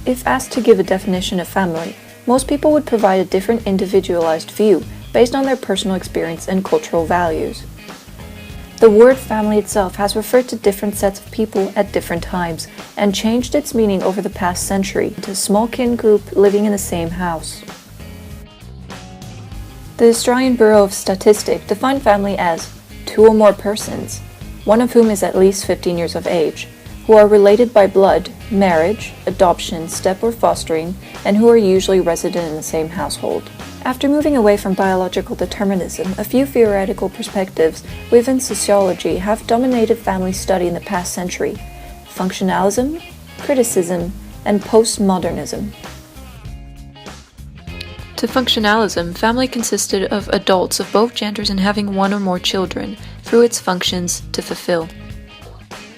If asked to give a definition of family, most people would provide a different individualized view based on their personal experience and cultural values. The word family itself has referred to different sets of people at different times and changed its meaning over the past century to a small kin group living in the same house. The Australian Bureau of Statistics defined family as two or more persons, one of whom is at least 15 years of age, who are related by blood, marriage, adoption, step or fostering, and who are usually resident in the same household. After moving away from biological determinism, a few theoretical perspectives within sociology have dominated family study in the past century: functionalism, criticism, and postmodernism. To functionalism, family consisted of adults of both genders and having one or more children, through its functions to fulfill.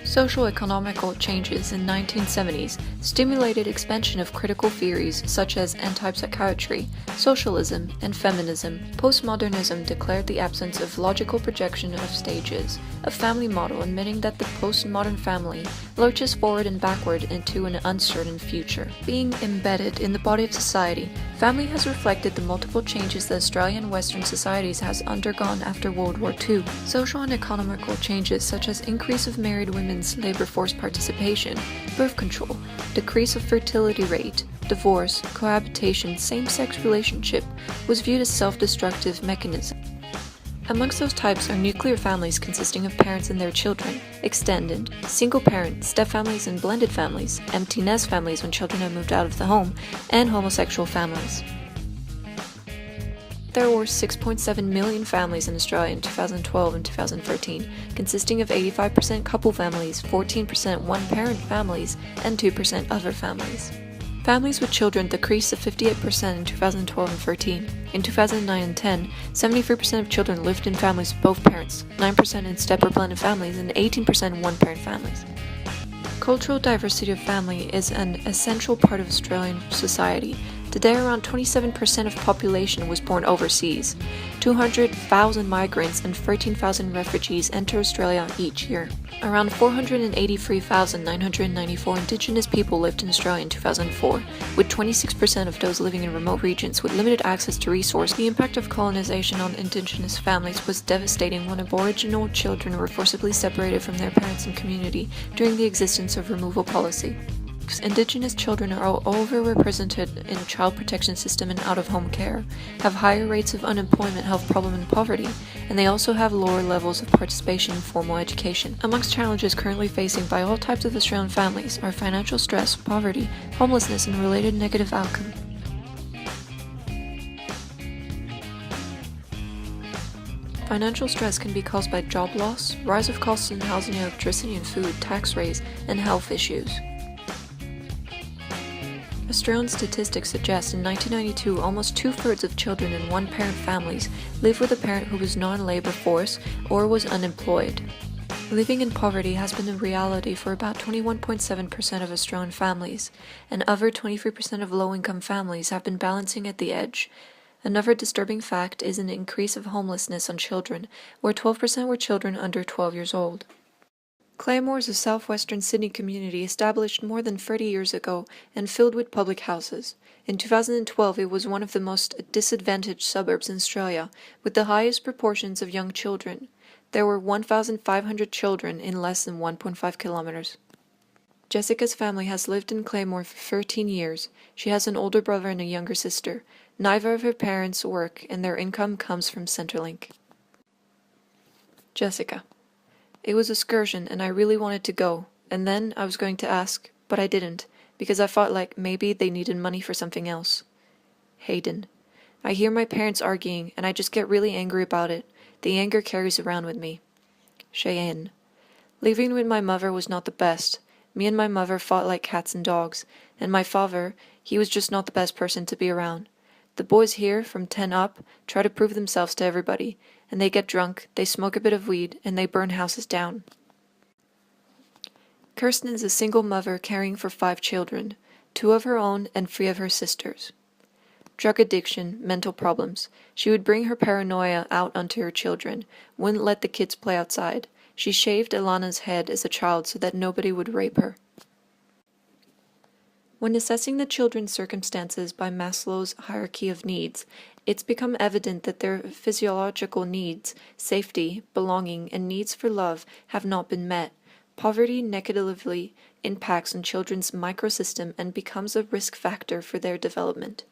Social-economical changes in the 1970s stimulated expansion of critical theories such as anti-psychiatry, socialism, and feminism. Postmodernism declared the absence of logical projection of stages, a family model admitting that the postmodern family lurches forward and backward into an uncertain future. Being embedded in the body of society, family has reflected the multiple changes that Australian and Western societies has undergone after World War II. Social and economical changes such as increase of married women's labor force participation, birth control, decrease of fertility rate, divorce, cohabitation, same-sex relationship was viewed as self-destructive mechanism. Amongst those types are nuclear families consisting of parents and their children, extended, single-parent, step-families and blended families, empty nest families when children have moved out of the home, and homosexual families. There were 6.7 million families in Australia in 2012 and 2013, consisting of 85% couple families, 14% one-parent families, and 2% other families. Families with children decreased to 58% in 2012 and 13. In 2009 and 10, 73% of children lived in families with both parents, 9% in step or blended families, and 18% in one-parent families. Cultural diversity of family is an essential part of Australian society. Today, around 27% of population was born overseas. 200,000 migrants and 13,000 refugees enter Australia each year. Around 483,994 Indigenous people lived in Australia in 2004, with 26% of those living in remote regions with limited access to resources. The impact of colonization on Indigenous families was devastating when Aboriginal children were forcibly separated from their parents and community during the existence of removal policy. Indigenous children are overrepresented in child protection system and out-of-home care, have higher rates of unemployment, health problem, and poverty, and they also have lower levels of participation in formal education. Amongst challenges currently facing by all types of Australian families are financial stress, poverty, homelessness, and related negative outcomes. Financial stress can be caused by job loss, rise of costs in housing, electricity and food, tax raise, and health issues. Australian statistics suggest in 1992 almost two-thirds of children in one-parent families live with a parent who was non-labor force or was unemployed. Living in poverty has been a reality for about 21.7% of Australian families, and over 23% of low-income families have been balancing at the edge. Another disturbing fact is an increase of homelessness on children, where 12% were children under 12 years old. Claremore is a southwestern Sydney community established more than 30 years ago and filled with public houses. In 2012, it was one of the most disadvantaged suburbs in Australia, with the highest proportions of young children. There were 1,500 children in less than 1.5 kilometers. Jessica's family has lived in Claremore for 13 years. She has an older brother and a younger sister. Neither of her parents work, and their income comes from Centrelink. Jessica: It was an excursion and I really wanted to go, and then I was going to ask, but I didn't, because I thought like maybe they needed money for something else. Hayden: I hear my parents arguing and I just get really angry about it. The anger carries around with me. Cheyenne: Living with my mother was not the best. Me and my mother fought like cats and dogs, and my father, he was just not the best person to be around. The boys here, from 10 up, try to prove themselves to everybody, and they get drunk, they smoke a bit of weed, and they burn houses down. Kirsten is a single mother caring for 5 children, 2 of her own and 3 of her sisters. Drug addiction, mental problems. She would bring her paranoia out onto her children, wouldn't let the kids play outside. She shaved Alana's head as a child so that nobody would rape her. When assessing the children's circumstances by Maslow's hierarchy of needs, it's become evident that their physiological needs, safety, belonging, and needs for love have not been met. Poverty negatively impacts on children's microsystem and becomes a risk factor for their development.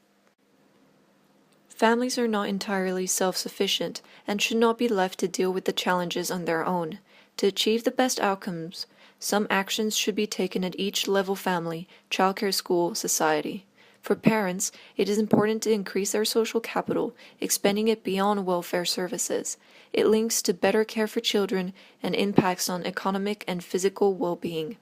Families are not entirely self-sufficient and should not be left to deal with the challenges on their own. To achieve the best outcomes, some actions should be taken at each level: family, childcare, school, society. For parents, it is important to increase their social capital, expanding it beyond welfare services. It links to better care for children and impacts on economic and physical well-being.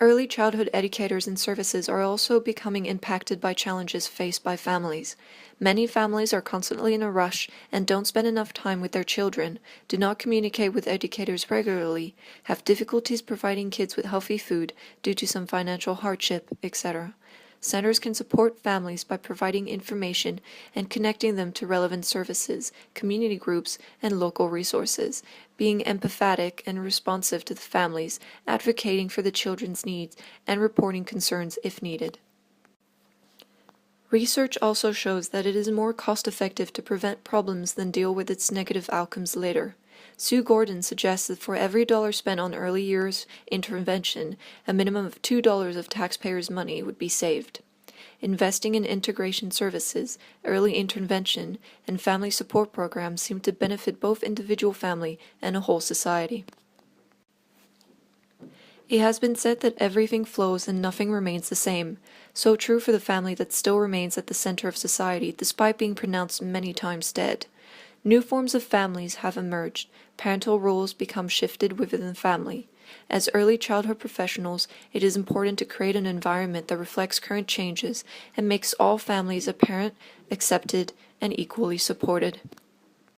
Early childhood educators and services are also becoming impacted by challenges faced by families. Many families are constantly in a rush and don't spend enough time with their children, do not communicate with educators regularly, have difficulties providing kids with healthy food due to some financial hardship, etc. Centers can support families by providing information and connecting them to relevant services, community groups, and local resources, being empathetic and responsive to the families, advocating for the children's needs, and reporting concerns if needed. Research also shows that it is more cost-effective to prevent problems than deal with its negative outcomes later. Sue Gordon suggests that for every dollar spent on early years intervention, a minimum of $2 of taxpayers' money would be saved. Investing in integration services, early intervention, and family support programs seem to benefit both individual family and a whole society. It has been said that everything flows and nothing remains the same. So true for the family that still remains at the center of society despite being pronounced many times dead. New forms of families have emerged. Parental roles become shifted within the family. As early childhood professionals, it is important to create an environment that reflects current changes and makes all families apparent, accepted, and equally supported.